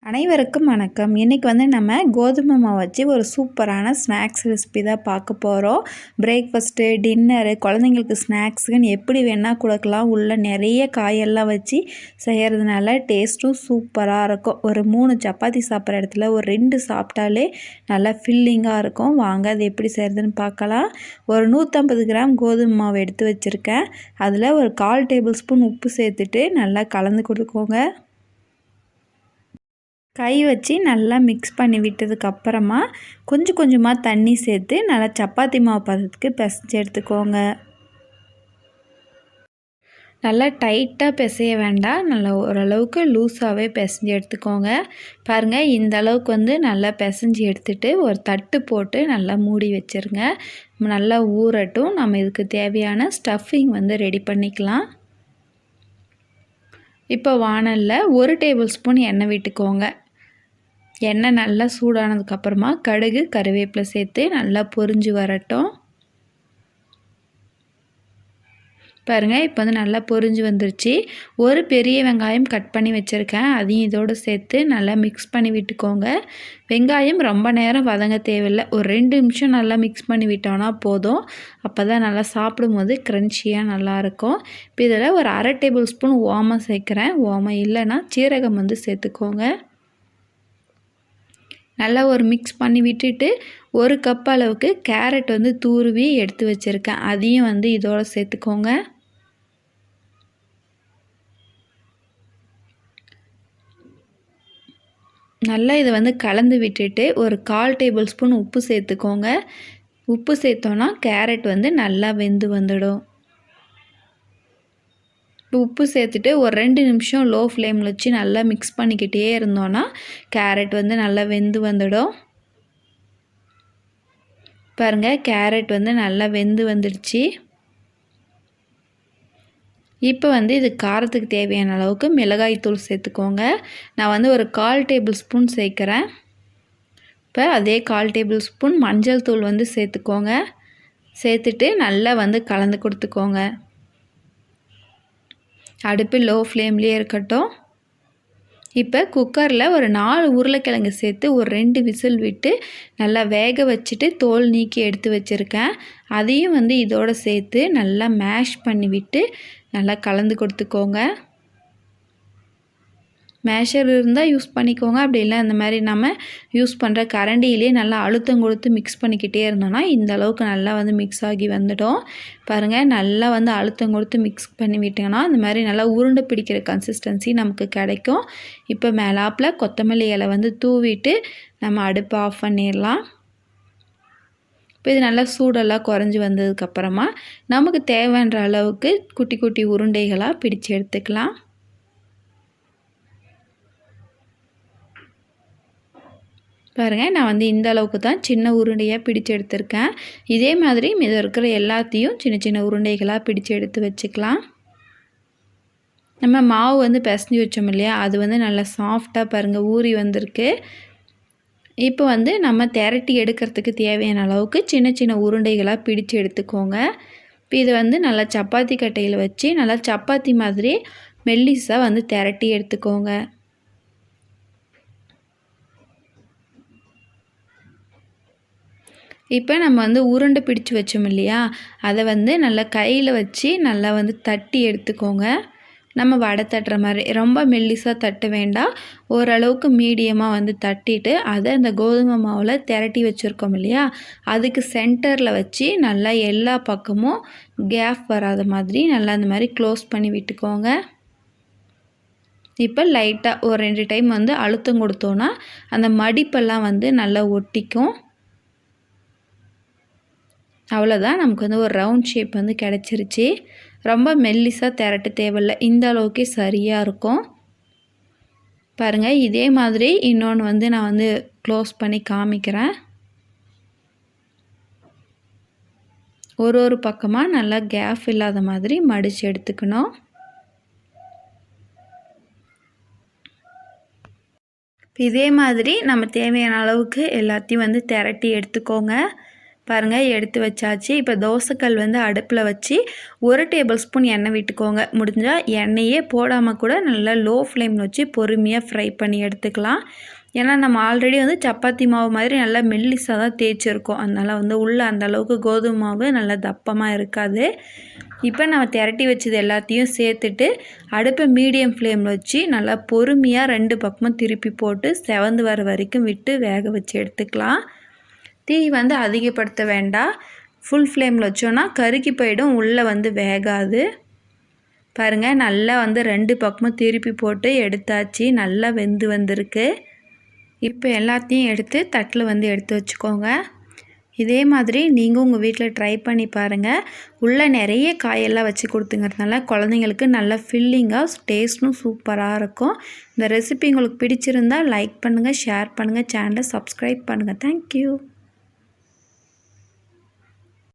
அனைவருக்கும் வணக்கம். இன்றைக்கி வந்து நம்ம கோதுமை மாவு வச்சு ஒரு சூப்பரான ஸ்நாக்ஸ் ரெசிபி தான் பார்க்க போகிறோம். பிரேக்ஃபாஸ்ட்டு, டின்னரு, குழந்தைங்களுக்கு ஸ்நாக்ஸுக்குன்னு எப்படி வேணால் கொடுக்கலாம். உள்ள நிறைய காயெல்லாம் வச்சு செய்கிறதுனால டேஸ்ட்டும் சூப்பராக இருக்கும். ஒரு 3 சப்பாத்தி சாப்பிட்ற இடத்துல ஒரு 2 சாப்பிட்டாலே நல்லா ஃபில்லிங்காக இருக்கும். வாங்க அது எப்படி செய்கிறதுன்னு பார்க்கலாம். ஒரு 150 கிராம் கோதுமை மாவு எடுத்து வச்சுருக்கேன். அதில் ஒரு 1/4 டேபிள் ஸ்பூன் உப்பு சேர்த்துட்டு நல்லா கலந்து கொடுத்துக்கோங்க. கை வச்சு நல்லா மிக்ஸ் பண்ணி விட்டதுக்கப்புறமா கொஞ்சம் கொஞ்சமாக தண்ணி சேர்த்து நல்லா சப்பாத்தி மாவு பதத்துக்கு பிசைஞ்சு எடுத்துக்கோங்க. நல்லா டைட்டாக பிசைய வேண்டாம், நல்லா ஓரளவுக்கு லூஸாகவே பிசைஞ்சு எடுத்துக்கோங்க. பாருங்கள், இந்த அளவுக்கு வந்து நல்லா பிசைஞ்சு எடுத்துகிட்டு ஒரு தட்டு போட்டு நல்லா மூடி வச்சுருங்க. நல்லா ஊறட்டும். நம்ம இதுக்கு தேவையான ஸ்டஃபிங் வந்து ரெடி பண்ணிக்கலாம். இப்போ வாணலில் 1 டேபிள் ஸ்பூன் எண்ணெய் விட்டுக்கோங்க. எண்ணெய் நல்லா சூடானதுக்கப்புறமா கடுகு, கருவேப்பிலை சேர்த்து நல்லா பொரிஞ்சு வரட்டும். பாருங்கள், இப்போ வந்து நல்லா பொரிஞ்சு வந்துருச்சு. ஒரு பெரிய வெங்காயம் கட் பண்ணி வச்சுருக்கேன், அதையும் இதோடு சேர்த்து நல்லா மிக்ஸ் பண்ணி விட்டுக்கோங்க. வெங்காயம் ரொம்ப நேரம் வதங்க தேவையில்லை, ஒரு 2 நிமிஷம் நல்லா மிக்ஸ் பண்ணி விட்டோன்னா போதும். அப்போ தான் நல்லா சாப்பிடும்போது க்ரன்ச்சியாக நல்லாயிருக்கும். இப்போ இதில் ஒரு 1/2 டேபிள் ஸ்பூன் ஓமம் சேர்க்குறேன். ஓமம் இல்லைன்னா சீரகம் வந்து சேர்த்துக்கோங்க. நல்லா ஒரு மிக்ஸ் பண்ணி விட்டுட்டு 1 கப் அளவுக்கு கேரட் வந்து துருவி எடுத்து வச்சுருக்கேன், அதையும் வந்து இதோடு சேர்த்துக்கோங்க. நல்லா இதை வந்து கலந்து விட்டுட்டு ஒரு 1/4 டேபிள் ஸ்பூன் உப்பு சேர்த்துக்கோங்க. உப்பு சேர்த்தோன்னா கேரட் வந்து நல்லா வெந்து வந்துடும். உப்பு சேர்த்துட்டு ஒரு 2 நிமிஷம் லோ ஃப்ளேமில் வச்சு நல்லா மிக்ஸ் பண்ணிக்கிட்டே இருந்தோன்னா கேரட் வந்து நல்லா வெந்து வந்துடும். பாருங்கள், கேரட் வந்து நல்லா வெந்து வந்துடுச்சு. இப்போ வந்து இது காரத்துக்கு தேவையான அளவுக்கு மிளகாய்த்தூள் சேர்த்துக்கோங்க. நான் வந்து ஒரு 1/4 டேபிள் ஸ்பூன் சேர்க்குறேன். இப்போ அதே 1/4 டேபிள் ஸ்பூன் மஞ்சள் தூள் வந்து சேர்த்துக்கோங்க. சேர்த்துட்டு நல்லா வந்து கலந்து கொடுத்துக்கோங்க. அடுப்பு லோ ஃப்ளேம்லேயே இருக்கட்டும். இப்போ குக்கரில் ஒரு 4 உருளைக்கிழங்கு சேர்த்து ஒரு 2 விசில் விட்டு நல்லா வேக வச்சுட்டு தோல் நீக்கி எடுத்து வச்சுருக்கேன். அதையும் வந்து இதோடு சேர்த்து நல்லா மேஷ் பண்ணி விட்டு நல்லா கலந்து கொடுத்துக்கோங்க. மேஷர் இருந்தால் யூஸ் பண்ணிக்கோங்க, அப்படி இல்லை அந்த மாதிரி நம்ம யூஸ் பண்ணுற கரண்டியிலே நல்லா அழுத்தம் கொடுத்து மிக்ஸ் பண்ணிக்கிட்டே இருந்தோன்னா இந்த அளவுக்கு நல்லா வந்து மிக்ஸ் ஆகி வந்துடும். பாருங்கள், நல்லா வந்து அழுத்தம் கொடுத்து மிக்ஸ் பண்ணி விட்டிங்கன்னா இந்த மாதிரி நல்லா உருண்டை பிடிக்கிற கன்சிஸ்டன்சி நமக்கு கிடைக்கும். இப்போ மேலாப்பில் கொத்தமல்லி இலை வந்து தூவிட்டு நம்ம அடுப்பை ஆஃப் பண்ணிடலாம். இப்போ இது நல்லா சூடெல்லாம் குறைஞ்சி வந்ததுக்கப்புறமா நமக்கு தேவைன்ற அளவுக்கு குட்டி குட்டி உருண்டைகளாக பிடிச்சு எடுத்துக்கலாம். பாருங்கள், நான் வந்து இந்த அளவுக்கு தான் சின்ன உருண்டையாக பிடிச்சு எடுத்திருக்கேன். இதே மாதிரி மீதம் இருக்கிற எல்லாத்தையும் சின்ன சின்ன உருண்டைகளாக பிடிச்சு எடுத்து வச்சுக்கலாம். நம்ம மாவு வந்து பிசைஞ்சு வச்சோம் இல்லையா, அது வந்து நல்லா சாஃப்டாக பாருங்கள் ஊறி வந்திருக்கு. இப்போ வந்து நம்ம திரட்டி எடுக்கிறதுக்கு தேவையான அளவுக்கு சின்ன சின்ன உருண்டைகளாக பிடிச்சு எடுத்துக்கோங்க. இப்போ இதை வந்து நல்லா சப்பாத்தி கட்டையில் வச்சு நல்லா சப்பாத்தி மாதிரி மெல்லிஸாக வந்து திரட்டி எடுத்துக்கோங்க. இப்போ நம்ம வந்து உருண்டை பிடிச்சு வச்சோம் இல்லையா, அதை வந்து நல்லா கையில் வச்சு நல்லா வந்து தட்டி எடுத்துக்கோங்க. நம்ம வடை தட்டுற மாதிரி ரொம்ப மெல்லிசாக தட்ட வேண்டாம், ஓரளவுக்கு மீடியமாக வந்து தட்டிட்டு அதை அந்த கோதுமை மாவில் திரட்டி வச்சுருக்கோம் இல்லையா, அதுக்கு சென்டரில் வச்சு நல்லா எல்லா பக்கமும் கேப் வராத மாதிரி நல்லா அந்த மாதிரி க்ளோஸ் பண்ணி விட்டுக்கோங்க. இப்போ லைட்டாக ஒரு 2 டைம் வந்து அழுத்தம் கொடுத்தோன்னா அந்த மடிப்பெல்லாம் வந்து நல்லா ஒட்டிக்கும். அவ்வளோதான், நமக்கு வந்து ஒரு ரவுண்ட் ஷேப் வந்து கிடச்சிருச்சு. ரொம்ப மெல்லிசாக திரட்ட தேவையில்லை, இந்த அளவுக்கே சரியாக இருக்கும். பாருங்கள், இதே மாதிரி இன்னொன்று வந்து நான் வந்து க்ளோஸ் பண்ணி காமிக்கிறேன். ஒரு பக்கமாக நல்லா கேப் இல்லாத மாதிரி மடித்து எடுத்துக்கணும். இதே மாதிரி நம்ம தேவையான அளவுக்கு எல்லாத்தையும் வந்து திரட்டி எடுத்துக்கோங்க. பாருங்கள் எடுத்து வச்சாச்சு. இப்போ தோசைக்கல் வந்து அடுப்பில் வச்சு 1 டேபிள் ஸ்பூன் எண்ணெய் விட்டுக்கோங்க. முடிஞ்சால் எண்ணெயே போடாமல் கூட நல்லா லோ ஃப்ளேமில் வச்சு பொறுமையாக ஃப்ரை பண்ணி எடுத்துக்கலாம். ஏன்னா நம்ம ஆல்ரெடி வந்து சப்பாத்தி மாவு மாதிரி நல்லா மெல்லிசாக தான் தேய்ச்சிருக்கோம். அதனால் வந்து உள்ளே அந்த அளவுக்கு கோதுமை மாவு நல்லா தப்பமாக இருக்காது. இப்போ நம்ம திரட்டி வச்சது எல்லாத்தையும் சேர்த்துட்டு அடுப்பை மீடியம் ஃப்ளேமில் வச்சு நல்லா பொறுமையாக 2 பக்கமும் திருப்பி போட்டு செவந்து வர வரைக்கும் விட்டு வேக வச்சு எடுத்துக்கலாம். தீ வந்து அதிகப்படுத்த வேண்டாம். ஃபுல் ஃப்ளேமில் வச்சோன்னா கருகி போயிடும், உள்ளே வந்து வேகாது. பாருங்கள் நல்லா வந்து 2 பக்கமும் திருப்பி போட்டு எடுத்தாச்சு. நல்லா வெந்து வந்திருக்கு. இப்போ எல்லாத்தையும் எடுத்து தட்டில் வந்து எடுத்து வச்சுக்கோங்க. இதே மாதிரி நீங்கள் உங்கள் வீட்டில் ட்ரை பண்ணி பாருங்கள். உள்ளே நிறைய காயெல்லாம் வச்சு கொடுத்துங்கிறதுனால குழந்தைங்களுக்கு நல்ல ஃபில்லிங்காக டேஸ்ட்டும் சூப்பராக இருக்கும். இந்த ரெசிபி உங்களுக்கு பிடிச்சிருந்தால் லைக் பண்ணுங்கள், ஷேர் பண்ணுங்கள், சேனலை சப்ஸ்கிரைப் பண்ணுங்கள். தேங்க்யூ.